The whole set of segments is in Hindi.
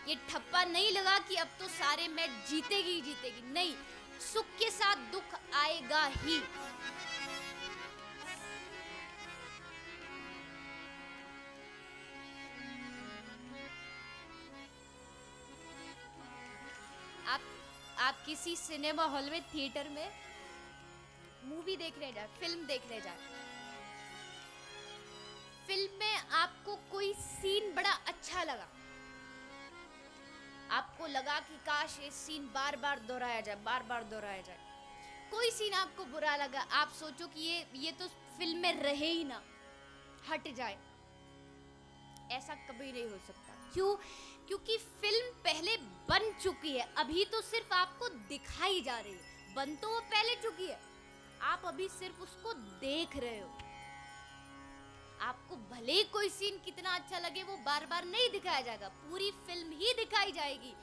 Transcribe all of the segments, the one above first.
ये ठप्पा नहीं लगा कि अब तो सारे मैच जीतेगी ही जीतेगी, नहीं, सुख के साथ दुख आएगा ही। आप किसी सिनेमा हॉल में, थिएटर में मूवी देखने जाए, फिल्म देखने जाए, फिल्म में आपको कोई सीन बड़ा अच्छा लगा, आपको लगा कि काश ये सीन बार बार दोहराया जाए, बार बार दोहराया जाए। कोई सीन आपको बुरा लगा, आप सोचो कि ये तो फिल्म में रहे ही ना, हट जाए। ऐसा कभी नहीं हो सकता। क्यों? क्योंकि फिल्म पहले बन चुकी है, अभी तो सिर्फ आपको दिखाई जा रही है। बन तो वो पहले चुकी है, आप अभी सिर्फ उसको देख रहे हो। आपको भले ही कोई सीन कितना अच्छा लगे, वो बार बार नहीं दिखाया जाएगा, पूरी फिल्म ही दिखाई जाएगी।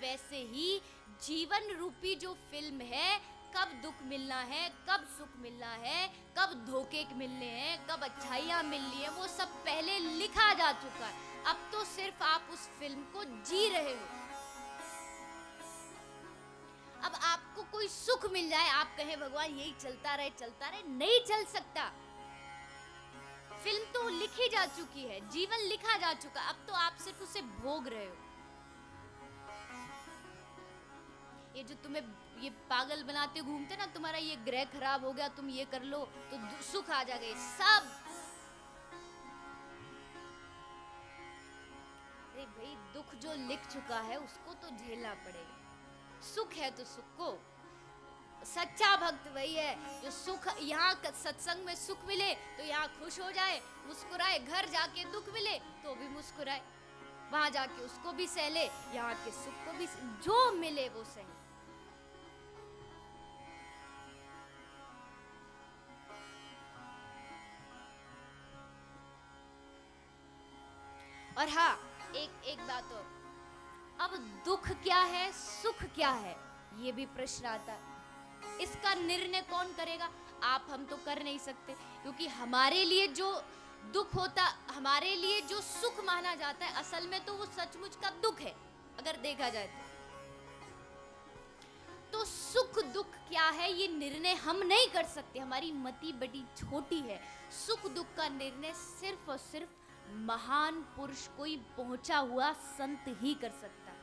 वैसे ही जीवन रूपी जो फिल्म है, कब दुख मिलना है, कब सुख मिलना है, कब धोखे मिलने हैं, कब अच्छाइयाँ मिलनी है, वो सब पहले लिखा जा चुका है। अब तो सिर्फ आप उस फिल्म को जी रहे हो। अब आपको कोई सुख मिल जाए, आप कहें भगवान यही चलता रहे, नहीं चल सकता। फिल्म तो लिखी जा चुकी है, जीवन लिखा जा चुका, अब तो आप सिर्फ उसे भोग रहे हो। ये जो तुम्हें ये पागल बनाते घूमते ना, तुम्हारा ये ग्रह खराब हो गया, तुम ये कर लो तो सुख आ जाएगा, सब। अरे भाई, दुख जो लिख चुका है उसको तो झेलना पड़ेगा। सुख है तो सुख को, सच्चा भक्त वही है जो सुख, यहाँ सत्संग में सुख मिले तो यहाँ खुश हो जाए, मुस्कुराए, घर जाके दुख मिले तो भी मुस्कुराए, वहां जाके उसको भी सहले, यहाँ के सुख को भी, जो मिले वो सही। और हाँ, एक बात और, अब दुख क्या है, सुख क्या है, ये भी प्रश्न आता है। इसका निर्णय कौन करेगा? आप हम तो कर नहीं सकते, क्योंकि हमारे लिए जो दुख होता, हमारे लिए जो सुख माना जाता है, असल में तो वो सचमुच का दुख है, अगर देखा जाए तो सुख दुख क्या है ये निर्णय हम नहीं कर सकते, हमारी मति बड़ी छोटी है। सुख दुख का निर्णय सिर्फ और सिर्फ महान पुरुष, कोई पहुंचा हुआ संत ही कर सकता है।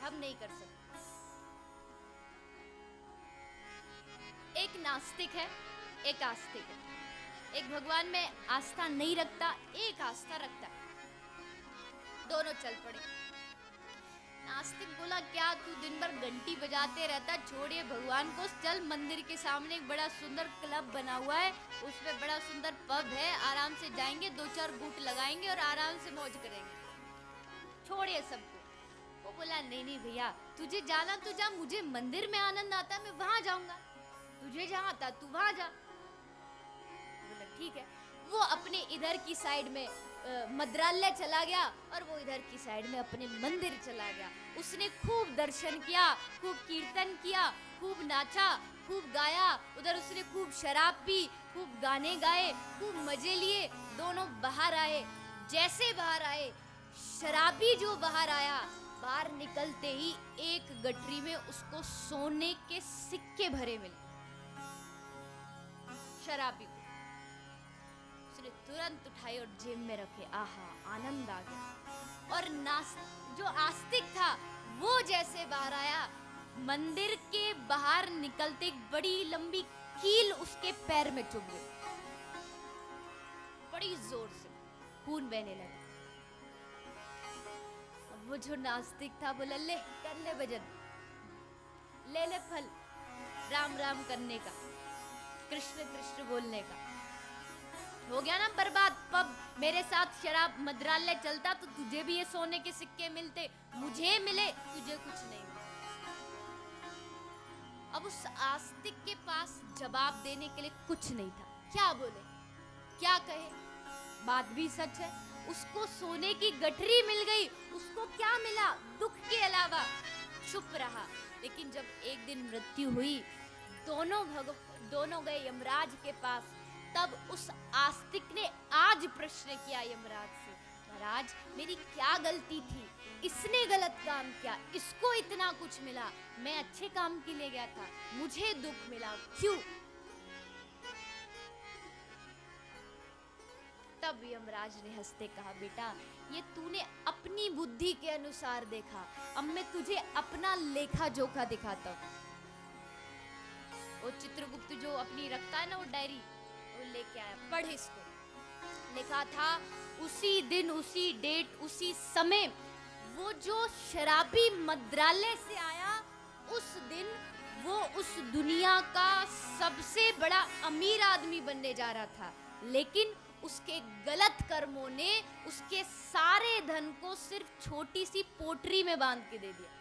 हम नहीं कर सकते। एक नास्तिक है, एक आस्तिक है। एक भगवान में आस्था नहीं रखता, एक आस्था रखता है। दोनों चल पड़े। नास्तिक बोला, क्या तू दिन भर घंटी बजाते रहता, छोड़िए भगवान को, चल मंदिर के सामने एक बड़ा सुंदर क्लब बना हुआ है, उसमें बड़ा सुंदर पब है, आराम से जाएंगे, 2-4 घूंट लगाएंगे और आराम से मौज करेंगे, छोड़िए सबको। वो बोला, नहीं नहीं भैया, तुझे जाना तो जा, मुझे मंदिर में आनंद आता है, मैं वहां जाऊंगा, तुझे जहां आता तू वहां जा। बोला ठीक है। वो अपने इधर की साइड में मद्रालय चला गया और वो इधर की साइड में अपने मंदिर चला गया। उसने खूब दर्शन किया, खूब कीर्तन किया, खूब नाचा, खूब गाया, उधर उसने खूब शराब पी, खूब गाने गाए, खूब मजे लिए। दोनों बाहर आए। जैसे बाहर आए, शराबी जो बाहर आया, बाहर निकलते ही एक गठरी में उसको सोने के सिक्के भरे मिले। शराबी को उसने तुरंत उठाए और जेब में रखे। आहा, आनंद आ गया। और जो आस्तिक था वो जैसे बाहर आया, मंदिर के बाहर निकलते एक बड़ी लंबी कील उसके पैर में चुभ गई, बड़ी जोर से खून बहने लगा। वो जो नास्तिक था बोला, ले कर ले भजन, ले ले फल, राम राम करने का, कृष्ण कृष्ण बोलने का। हो गया ना बर्बाद। पब मेरे साथ शराब मद्रालय चलता तो तुझे भी ये सोने के सिक्के मिलते, मुझे मिले, तुझे कुछ नहीं मिला। अब उस आस्तिक के पास जवाब देने के लिए कुछ नहीं था। क्या बोले, क्या कहे? बात भी सच है, उसको सोने की गठरी मिल गई, उसको क्या मिला? दुख के अलावा। चुप रहा। लेकिन जब एक दिन मृत्यु हुई, दोनों गए यमराज के पास। तब उस आस्तिक ने आज प्रश्न किया यमराज से, महाराज मेरी क्या गलती थी, इसने गलत काम किया, इसको इतना कुछ मिला, मैं अच्छे काम के लिए गया था, मुझे दुख मिला, क्यों? तब यमराज ने हंसते कहा, बेटा ये तूने अपनी बुद्धि के अनुसार देखा, अब मैं तुझे अपना लेखा जोखा दिखाता हूं। वो चित्रगुप्त जो अपनी रखता है ना वो डायरी, वो लेके आया, पढ़ इसको। लिखा था उसी दिन, उसी डेट, उसी समय वो जो शराबी मंत्रालय से आया, उस दिन वो उस दुनिया का सबसे बड़ा अमीर आदमी बनने जा रहा था, लेकिन उसके गलत कर्मों ने उसके सारे धन को सिर्फ छोटी सी पोटरी में बांध के दे दिया।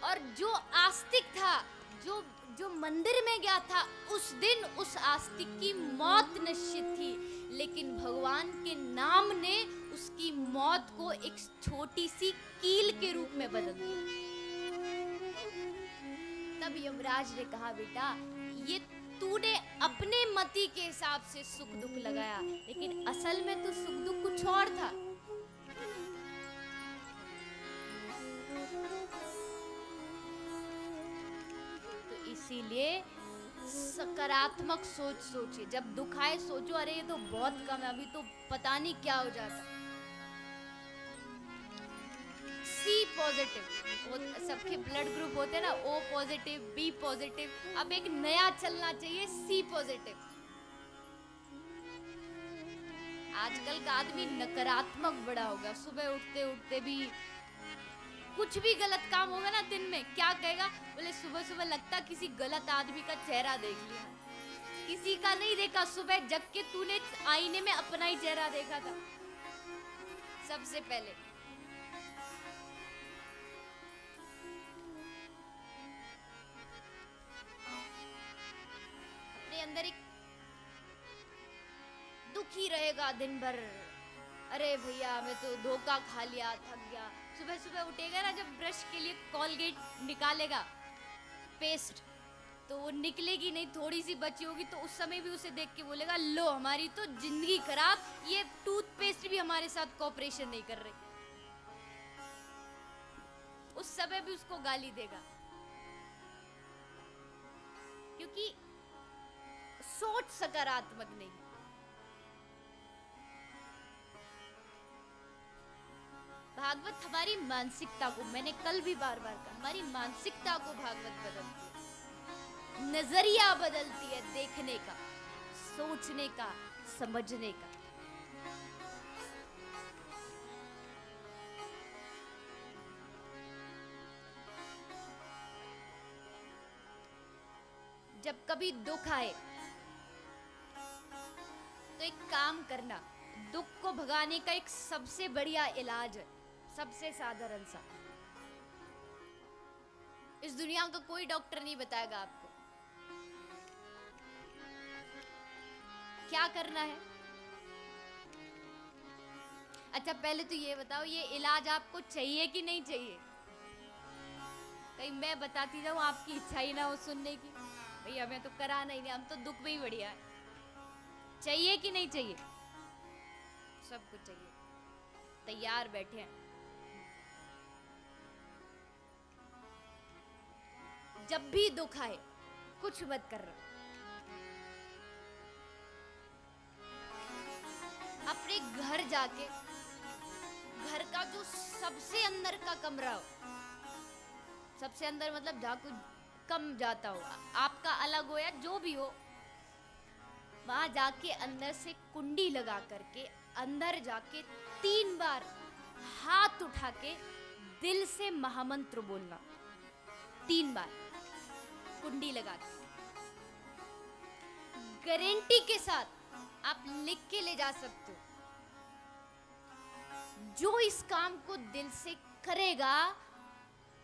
और जो आस्तिक था, जो मंदिर में गया था, उस दिन उस आस्तिक की मौत निश्चित थी, लेकिन भगवान के नाम ने उसकी मौत को एक छोटी सी कील के रूप में बदल दिया। तब यमराज ने कहा, बेटा ये तूने अपने मति के हिसाब से सुख दुख लगाया, लेकिन असल में तो सुख दुख कुछ और था। तो इसीलिए सकारात्मक सोच सोचिए, जब दुख आए सोचो अरे ये तो बहुत कम है, अभी तो पता नहीं क्या हो जाता। सी पॉजिटिव, वो सबके ब्लड ग्रुप होते हैं ना, ओ पॉजिटिव, बी पॉजिटिव, अब एक नया चलना चाहिए सी पॉजिटिव। आजकल का आदमी नकारात्मक बड़ा होगा, सुबह उठते उठते भी कुछ भी गलत काम होगा ना दिन में, क्या कहेगा, बोले सुबह सुबह लगता किसी गलत आदमी का चेहरा देख लिया। किसी का नहीं देखा, सुबह जग के तूने आईने में अपना ही चेहरा देखा था सबसे पहले। अंदर एक दुखी रहेगा दिन भर, अरे भैया मैं तो धोखा खा लिया, थक गया। सुबह सुबह उठेगा ना, जब ब्रश के लिए कोलगेट निकालेगा पेस्ट, तो वो निकलेगी नहीं, थोड़ी सी बची होगी, तो उस समय भी उसे देख के बोलेगा, लो हमारी तो जिंदगी खराब, ये टूथपेस्ट भी हमारे साथ कोऑपरेशन नहीं कर रही। उस समय भी उसको गाली देगा, क्योंकि सोच सकारात्मक नहीं। भागवत हमारी मानसिकता को, मैंने कल भी बार बार कहा, हमारी मानसिकता को भागवत बदलती है, नजरिया बदलती है देखने का, सोचने का, समझने का। जब कभी दुख आए तो एक काम करना, दुख को भगाने का एक सबसे बढ़िया इलाज है, सबसे साधारण सा, इस दुनिया का कोई डॉक्टर नहीं बताएगा आपको क्या करना है। अच्छा पहले तो ये बताओ, ये इलाज आपको चाहिए कि नहीं चाहिए? कहीं मैं बताती जाऊं आपकी इच्छा ही ना हो सुनने की, भाई हमें तो कराना ही नहीं, हम तो दुख में ही बढ़िया है। चाहिए कि नहीं चाहिए? सब कुछ चाहिए, तैयार बैठे हैं। जब भी दुख आए कुछ मत कर रहा, अपने घर जाके, घर का जो सबसे अंदर का कमरा हो, सबसे अंदर मतलब जहाँ कुछ कम जाता हो, आपका अलग हो या जो भी हो, वहां जाके अंदर से कुंडी लगा करके अंदर जाके 3 बार हाथ उठा के दिल से महामंत्र बोलना, 3 बार कुंडी लगा के। गारंटी के साथ आप लिख के ले जा सकते हो, जो इस काम को दिल से करेगा,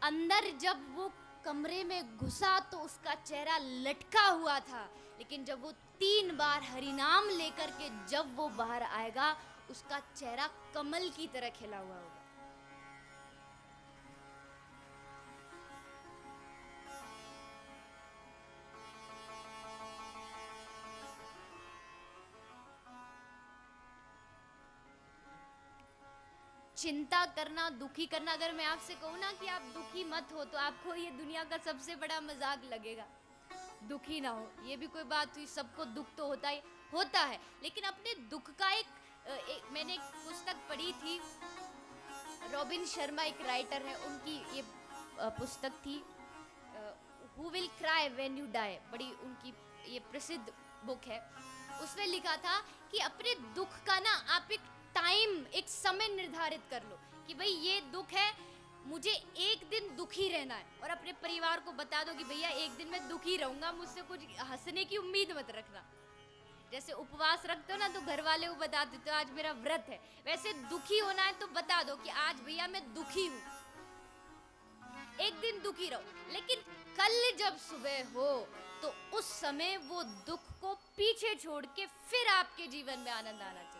अंदर जब वो कमरे में घुसा तो उसका चेहरा लटका हुआ था, लेकिन जब वो 3 बार हरिनाम लेकर के जब वो बाहर आएगा, उसका चेहरा कमल की तरह खिला हुआ होगा। चिंता करना, दुखी करना, अगर मैं आपसे कहूँ ना कि आप दुखी मत हो तो आपको ये दुनिया का सबसे बड़ा मजाक लगेगा। दुखी ना हो, ये भी कोई बात हुई, सबको दुख तो होता है, लेकिन अपने दुख का मैंने एक पुस्तक पढ़ी थी, रॉबिन शर्मा एक राइटर है, उनकी ये पुस्तक थी who will cry when you die, बड़ी उनकी ये प्रसिद्ध बुक है। उसमें लिखा था कि अपने दुख का ना आप एक टाइम, एक समय निर्धारित कर लो कि भाई ये दुख है, मुझे एक दिन दुखी रहना है, और अपने परिवार को बता दो कि भैया एक दिन मैं दुखी रहूंगा, मुझसे कुछ हंसने की उम्मीद मत रखना। जैसे उपवास रखते हो ना तो घर वाले को बता देते हो आज मेरा व्रत है, वैसे दुखी होना है तो बता दो कि आज भैया मैं दुखी हूँ, एक दिन दुखी रहो, लेकिन कल जब सुबह हो तो उस समय वो दुख को पीछे छोड़ के फिर आपके जीवन में आनंद आना चाहिए।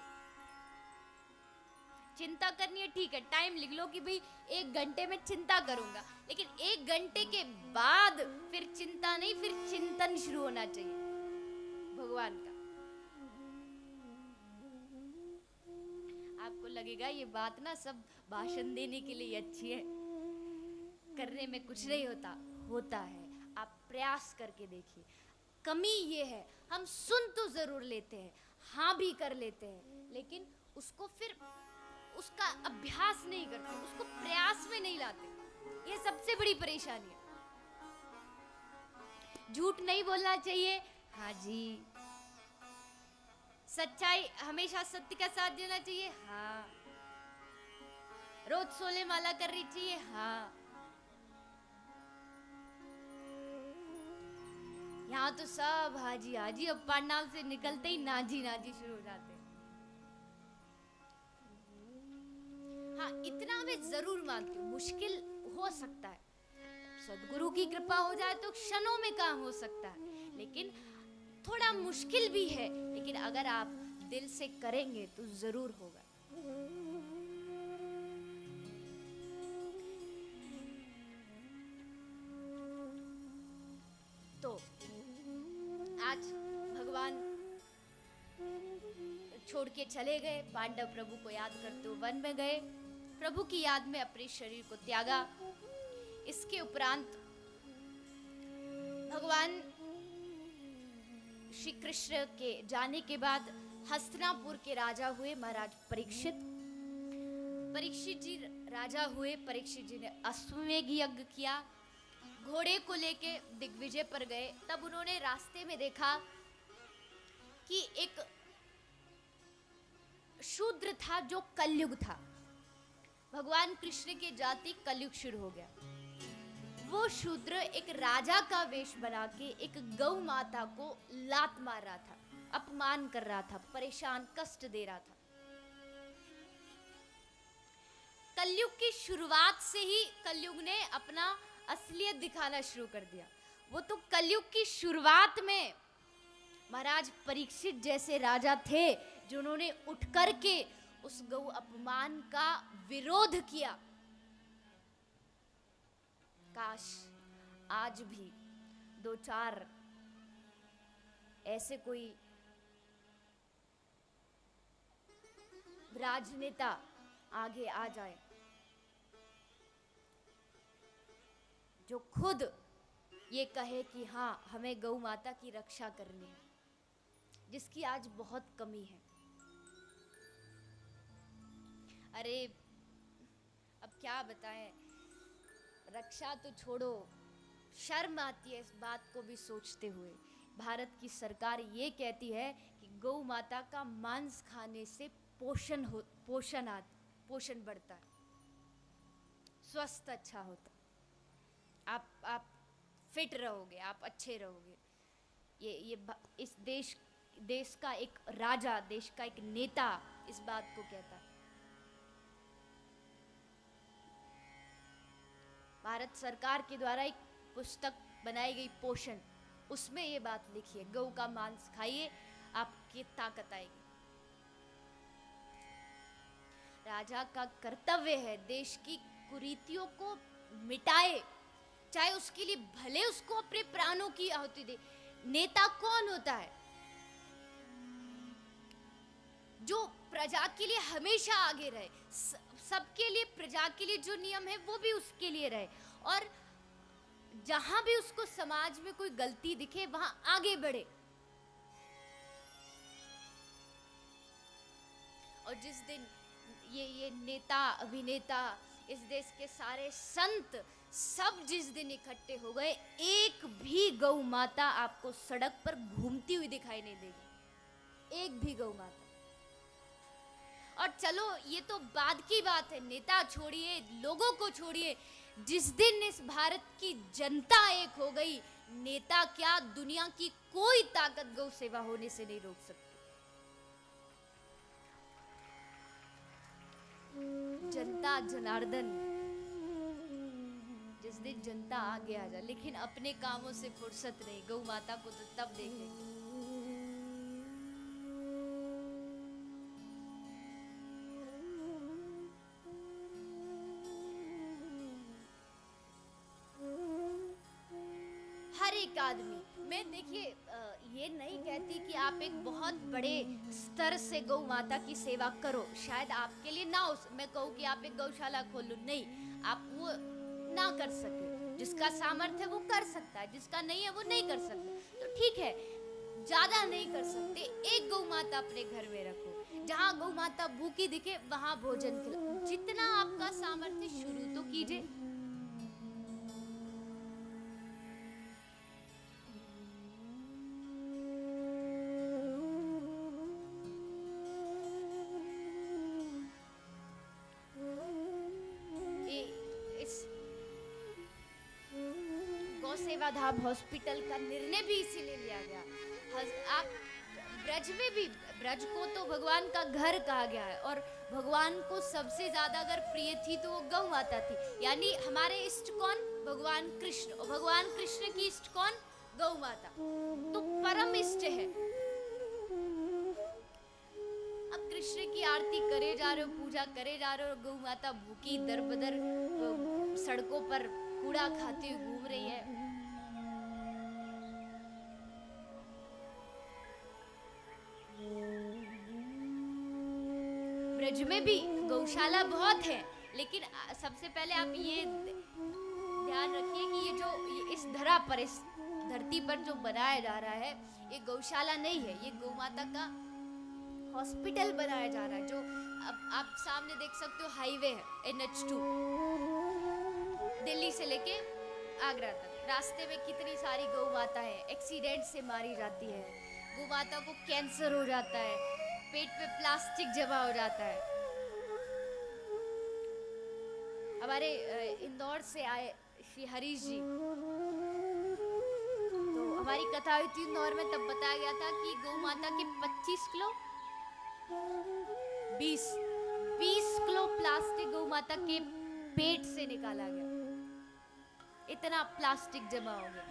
चिंता करनी है ठीक है, टाइम लिख लो कि भाई 1 घंटे में चिंता करूंगा, लेकिन 1 घंटे के बाद फिर चिंता नहीं, फिर चिंतन शुरू होना चाहिए भगवान का। आपको लगेगा ये बात ना सब भाषण देने के लिए अच्छी है, करने में कुछ नहीं होता है, आप प्रयास करके देखिए। कमी ये है हम सुन तो जरूर लेते हैं, हाँ भी कर लेते हैं, लेकिन उसको फिर उसका अभ्यास नहीं करते, उसको प्रयास में नहीं लाते, ये सबसे बड़ी परेशानी है। झूठ नहीं बोलना चाहिए, हाँ जी, सच्चाई हमेशा सत्य का साथ देना चाहिए, हाँ, रोज सोले माला करनी चाहिए, हाँ। यहाँ तो सब हाजी हाजी, अब पांडाल से निकलते ही नाजी नाजी शुरू हो जाते हैं। हाँ, इतना मैं जरूर मानती हूँ, मुश्किल हो सकता है, सदगुरु की कृपा हो जाए तो क्षणों में काम हो सकता है, लेकिन थोड़ा मुश्किल भी है, लेकिन अगर आप दिल से करेंगे तो जरूर होगा। तो आज भगवान छोड़ के चले गए, पांडव प्रभु को याद करते हुए वन में गए, प्रभु की याद में अपने शरीर को त्यागा। इसके उपरांत भगवान श्री कृष्ण के जाने के बाद हस्तिनापुर के राजा हुए महाराज परीक्षित। परीक्षित जी राजा हुए, परीक्षित जी ने अश्वमेध यज्ञ किया, घोड़े को लेके दिग्विजय पर गए। तब उन्होंने रास्ते में देखा कि एक शूद्र था जो कलयुग था, भगवान कृष्ण के जाति कलयुग शुरू हो गया। वो शूद्र एक राजा का वेश बना के एक गौ माता को लात मार रहा था, अपमान कर रहा था, परेशान कष्ट दे रहा था। कलयुग की शुरुआत से ही कलयुग ने अपना असलियत दिखाना शुरू कर दिया। वो तो कलयुग की शुरुआत में महाराज परीक्षित जैसे राजा थे जिन्होंने उठ करके उस गौ अपमान का विरोध किया। काश आज भी 2-4 ऐसे कोई राजनेता आगे आ जाए जो खुद ये कहे कि हाँ हमें गौ माता की रक्षा करनी है, जिसकी आज बहुत कमी है। अरे अब क्या बताएं, रक्षा तो छोड़ो, शर्म आती है इस बात को भी सोचते हुए। भारत की सरकार ये कहती है कि गौ माता का मांस खाने से पोषण बढ़ता है, स्वस्थ अच्छा होता, आप फिट रहोगे, आप अच्छे रहोगे। ये इस देश का एक राजा, देश का एक नेता इस बात को कहता है। भारत सरकार के द्वारा एक पुस्तक बनाई गई पोषण, उसमें ये बात लिखी है, गौ का मांस खाइए आपकी ताकत आएगी। राजा का कर्तव्य है देश की कुरीतियों को मिटाए, चाहे उसके लिए भले उसको अपने प्राणों की आहुति दे। नेता कौन होता है? जो प्रजा के लिए हमेशा आगे रहे, सबके लिए, प्रजा के लिए जो नियम है वो भी उसके लिए रहे, और जहां भी उसको समाज में कोई गलती दिखे वहां आगे बढ़े। और जिस दिन ये नेता, अभिनेता, इस देश के सारे संत सब जिस दिन इकट्ठे हो गए, एक भी गौ माता आपको सड़क पर घूमती हुई दिखाई नहीं देगी, एक भी गौ माता। और चलो ये तो बाद की बात है, नेता छोड़िए, लोगों को छोड़िए, जिस दिन इस भारत की जनता एक हो गई, नेता क्या, दुनिया की कोई ताकत गौ सेवा होने से नहीं रोक सकती। जनता जनार्दन, जिस दिन जनता आगे आ जाए, लेकिन अपने कामों से फुर्सत नहीं, गौ माता को तो तब देखेंगे। हर एक आदमी, मैं देखिए ये नहीं कहती कि आप एक बहुत बड़े स्तर से गौ माता की सेवा करो, शायद आपके लिए ना हो, मैं कहूँ कि आप एक गौशाला खोलो, नहीं, आप वो ना कर सके, जिसका सामर्थ्य है वो कर सकता है, जिसका नहीं है वो नहीं कर सकता, तो ठीक है, ज्यादा नहीं कर सकते, एक गौ माता अपने घर में रखो, जहाँ गौ माता भूखी दिखे वहां भोजन खिलाओ, जितना आपका सामर्थ्य शुरू तो कीजिए। सेवा धाम हॉस्पिटल का निर्णय भी इसीलिए लिया गया। आप ब्रज में भी, ब्रज को तो भगवान का घर कहा गया है, और भगवान को सबसे ज्यादा अगर प्रिय थी तो वो गौ माता थी, यानी हमारे इष्ट कौन, भगवान कृष्ण, और भगवान कृष्ण की इष्ट कौन, गौ माता, तो परम इष्ट है। अब कृष्ण की आरती करे जा रहे हो, पूजा करे जा रहे हो, गौ माता भूखी दर बदर सड़कों पर कूड़ा खाती हुई घूम रही है। ब्रज में भी गौशाला बहुत है, लेकिन सबसे पहले आप ये ध्यान रखिए कि ये इस धरा पर, इस धरती पर जो बनाया जा रहा है, ये गौशाला नहीं है, ये गौ माता का हॉस्पिटल बनाया जा रहा है, जो अब आप सामने देख सकते हो, हाईवे है NH2, दिल्ली से लेके आगरा तक, रास्ते में कितनी सारी गौ माता है एक्सीडेंट से मारी जाती है, गौ माता को कैंसर हो जाता है, पेट पे प्लास्टिक जमा हो जाता है। हमारे इंदौर से आए श्री हरीश जी, तो हमारी कथा हुई थी इंदौर में, तब बताया गया था कि गौ माता के 25 किलो 20 किलो प्लास्टिक गौ माता के पेट से निकाला गया, इतना प्लास्टिक जमा हो गया।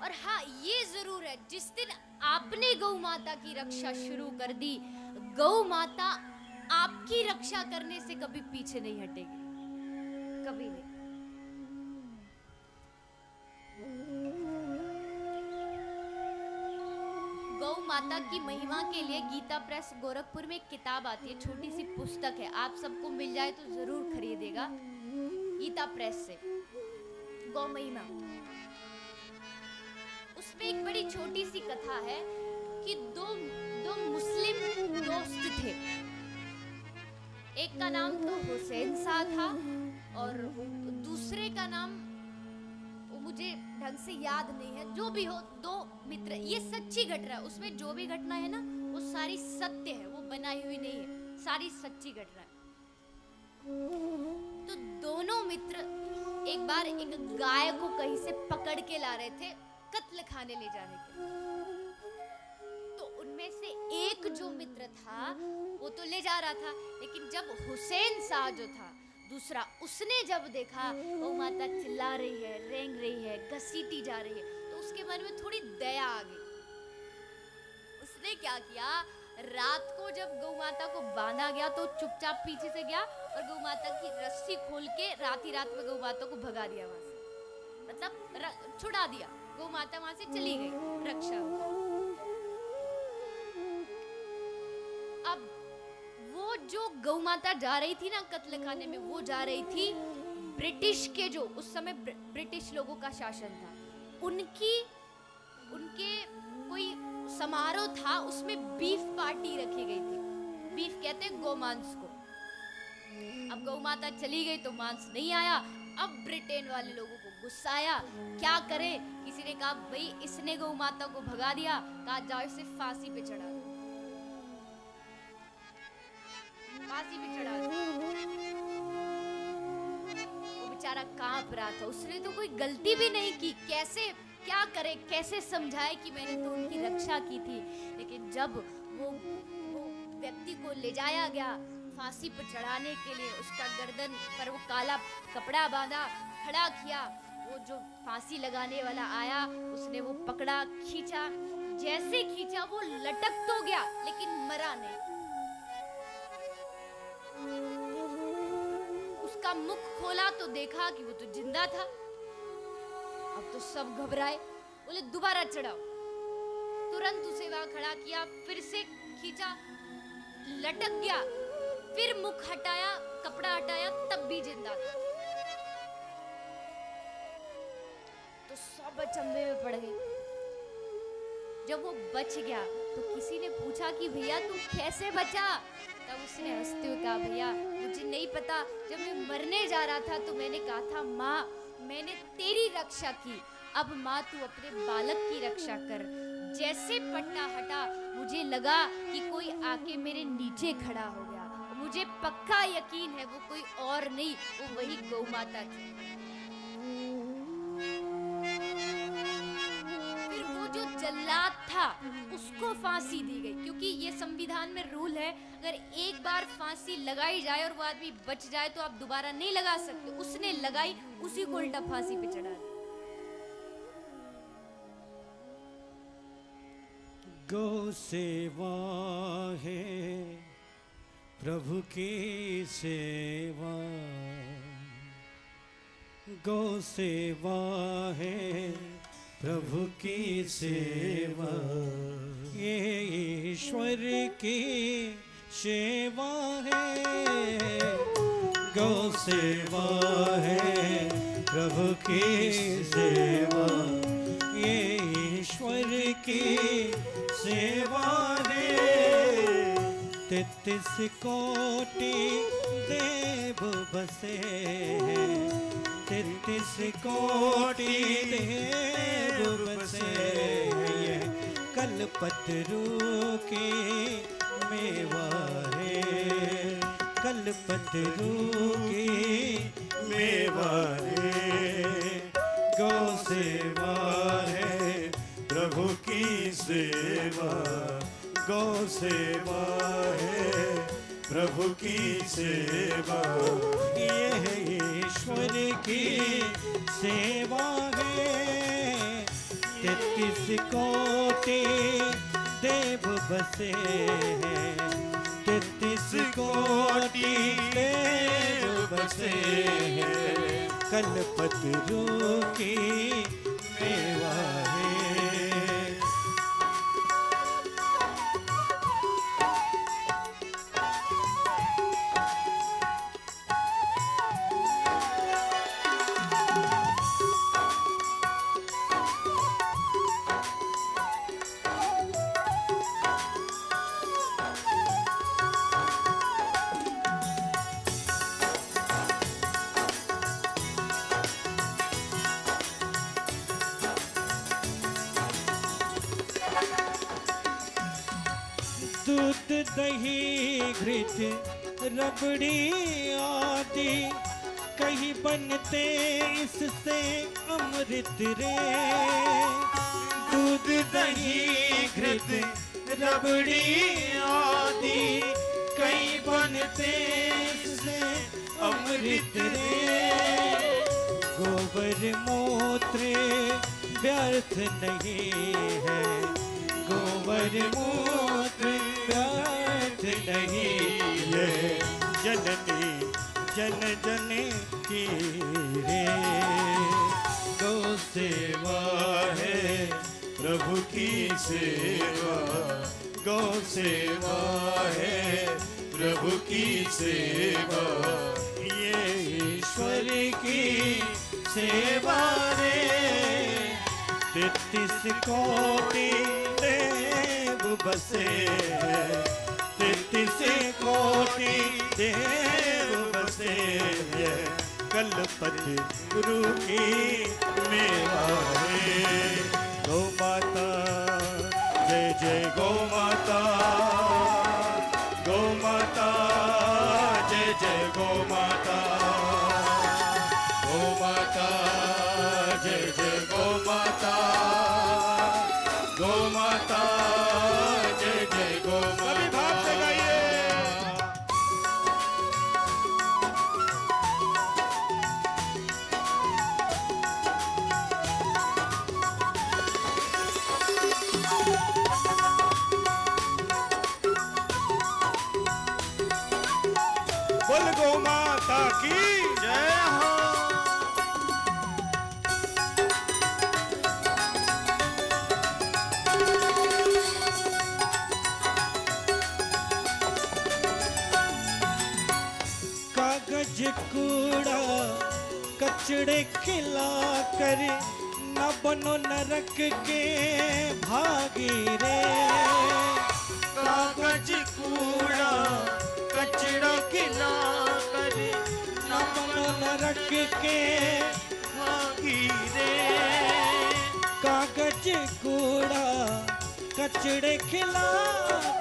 और हाँ, ये जरूर है, जिस दिन आपने गौ माता की रक्षा शुरू कर दी, गौ माता आपकी रक्षा करने से कभी पीछे नहीं हटेगी, कभी नहीं। गौ माता की महिमा के लिए गीता प्रेस गोरखपुर में एक किताब आती है, छोटी सी पुस्तक है, आप सबको मिल जाए तो जरूर खरीदेगा, गीता प्रेस से, गौ महिमा। उसमें एक बड़ी छोटी सी कथा है कि दो मुस्लिम दोस्त थे, एक का नाम तो हुसैन शाह था और दूसरे का नाम मुझे ढंग से याद नहीं है, जो भी हो, दो मित्र, ये सच्ची घटना है, उसमें जो भी घटना है ना वो सारी सत्य है, वो बनाई हुई नहीं है, सारी सच्ची घटना है। तो दोनों मित्र एक बार एक गाय को कहीं से पकड़ के ला रहे थे कत्ल खाने ले जाने के लिए। तो उनमें से एक जो मित्र था वो तो ले जा रहा था, लेकिन जब हुसैन शाह जो था दूसरा, उसने जब देखा वो माता चिल्ला रही है, रेंग रही है, घसीटी जा रही है, तो उसके मन में थोड़ी दया आ गई। उसने क्या किया, रात को जब गौ माता को बांधा गया तो चुपचाप पीछे से गया और गौ माता की रस्सी खोल के रात ही रात में गौ माता को भगा दिया वहां से, मतलब छुड़ा दिया। गौ माता वहां से चली गई रक्षा। अब वो जो गौ माता जा रही थी ना कत्ल खाने में, वो जा रही थी ब्रिटिश के, जो उस समय ब्रिटिश लोगों का शासन था, उनके कोई समारोह था, उसमें बीफ पार्टी रखी गई थी। बीफ कहते हैं गोमांस को। अब गौ माता चली गई तो मांस नहीं आया। अब ब्रिटेन वाले लोगों को गुस्सा आया, क्या करे। किसी ने कहा भाई इसने गौ माता को भगा दिया, कहा जाओ इसे फांसी पे चढ़ा दो, फांसी पे चढ़ा दो। वो बेचारा कांप रहा था, उसने तो कोई गलती भी नहीं की, कैसे क्या करे, कैसे समझाए कि मैंने तो उनकी रक्षा की थी। लेकिन जब वो व्यक्ति को ले जाया गया फांसी पर चढ़ाने के लिए, उसका गर्दन पर वो काला कपड़ा बांधा, खड़ा किया, वो जो फांसी लगाने वाला आया उसने वो पकड़ा, खींचा, जैसे खींचा वो लटक तो गया लेकिन मरा नहीं। उसका मुख खोला तो देखा कि वो तो जिंदा था। अब तो सब घबराए, बोले दोबारा चढ़ाओ। तुरंत उसे वहां खड़ा किया, फिर से खींचा, लटक गया, फिर मुख हटाया, कपड़ा हटाया, तब भी जिंदा था। तो सब अचंभे में पड़ गए। जब वो बच गया तो किसी ने पूछा कि भैया तू कैसे बचा। तब उसने हंसते हुए कहा भैया मुझे नहीं पता, जब मैं मरने जा रहा था तो मैंने कहा था माँ मैंने तेरी रक्षा की, अब माँ तू अपने बालक की रक्षा कर। जैसे पट्टा हटा मुझे लगा कि कोई आके मेरे नीचे खड़ा हो गया। मुझे पक्का यकीन है वो कोई और नहीं, वो वही गौ माता थी। फिर वो जो जल्लाद था उसको फांसी दी गई, क्योंकि ये संविधान में रूल है, अगर एक बार फांसी लगाई जाए और वो आदमी बच जाए तो आप दोबारा नहीं लगा सकते। उसने लगाई, उसी को उल्टा फांसी पे चढ़ा दिया। गौ सेवा है प्रभु की सेवा, गौ सेवा है प्रभु की सेवा, ये ईश्वर की सेवा है। गौ सेवा है प्रभु की सेवा, ये ईश्वर की सेवा है। 33 कोटि देव बसे हैं, 33 कोटि देव बसे हैं, कल्पतरू की मेवा है, कल्पतरू की मेवा है। गौ सेवा है प्रभु की सेवा, गौ सेवा है प्रभु की सेवा, ये ईश्वर की सेवा है। 33 कोटि देव बसे हैं, 33 कोटि देव बसे हैं, कल्पतरू की मेवा है। दूध दही घृत रबड़ी आदि कहीं बनते इससे अमृत रे। दूध दही घृत रबड़ी आदि कहीं बनते इससे अमृत रे। गोबर मूत्र व्यर्थ नहीं है, गोबर मूत्र व्यर्थ नहीं है, जननी जन जन की रे। गौ सेवा है प्रभु की सेवा गौ सेवा है, प्रभु की सेवा ये ईश्वर की सेवा रे। 33 कोटि देव बसे, 33 कोटि देव बसे, कल्पतरु की मेवा है। गौ माता जय जय गौ माता, गौ माता जय जय गौ माता, गौ माता जय जय गौ माता, गौ माता जय जय गौ माता। सभी भाव से गाइए। बोल गौ माता की जय हो। कागज कूड़ा कचड़े खिला कर न बनो नरक के भागी रे। कागज कूड़ा कचड़ा खिला कर न बनो नरक के भागी रे। कागज कूड़ा कचड़े खिला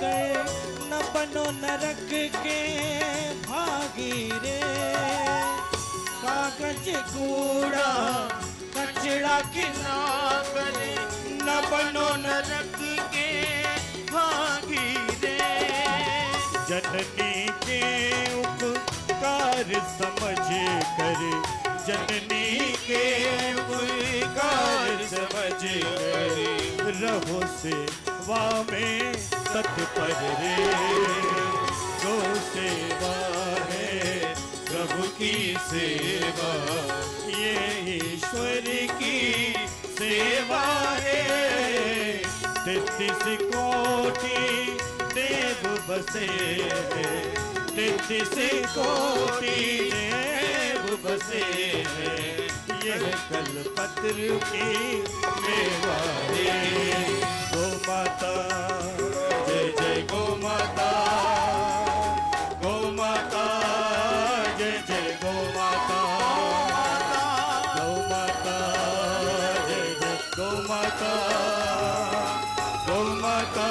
कर न बनो नरक के भागी रे। कागज कूड़ा कचड़ा खिला कर न बनो नरक के भागी रे। जननी के उपकार समझ कर, जननी के उपकार समझ कर, रहो सेवा में तत्पर रे। गौ सेवा है प्रभु की सेवा ये ईश्वर की सेवा है। 33 कोटि देव बसे, 33 कोटि देव बसे, यह कल्पतरु की मेवा है। गौ माता जय जय गौ माता, गौ माता जय जय गौ माता, गौ माता जय जय गौ माता, गौ माता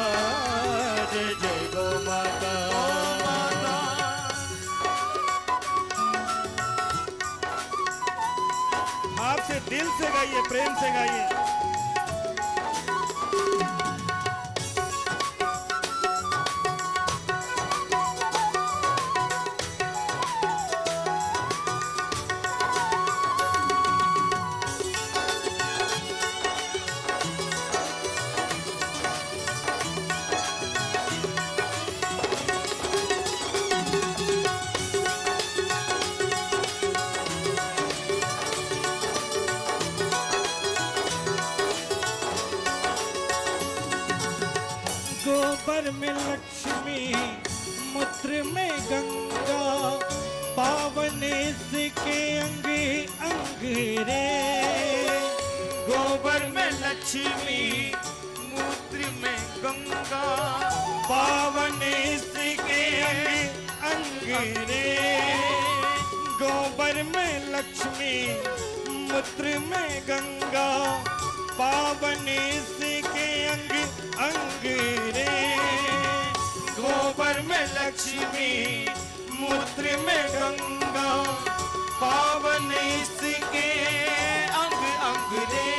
जय जय गौ माता। आपसे दिल से गाइए, प्रेम से गाइए। गोबर में लक्ष्मी, मूत्र में गंगा, पावन इसके अंग अंग रे। गोबर में लक्ष्मी, मूत्र में गंगा, पावन इसके अंग अंग रे। गोबर में लक्ष्मी, मूत्र में गंगा, पावन इसके अंग अंग रे। गोबर में लक्ष्मी, मूत्र में गंगा, पावन इसके अंग अंग रे।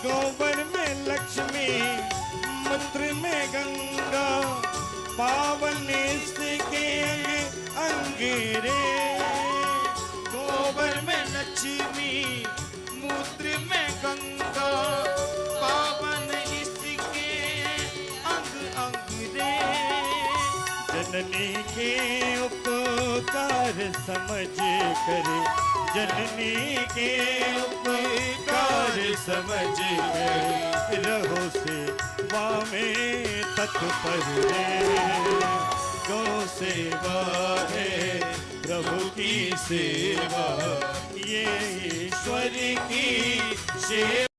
गोबर में लक्ष्मी, मूत्र में गंगा, पावन इसके अंग अंग रे। गोबर में लक्ष्मी, मूत्र में गंगा, पावन इसके अंग अंग रे। जननी के उपकार समझ कर, जननी के उपकार समझ कर, तत्पर है। गौ सेवा है प्रभु की सेवा, ये ईश्वर की सेवा।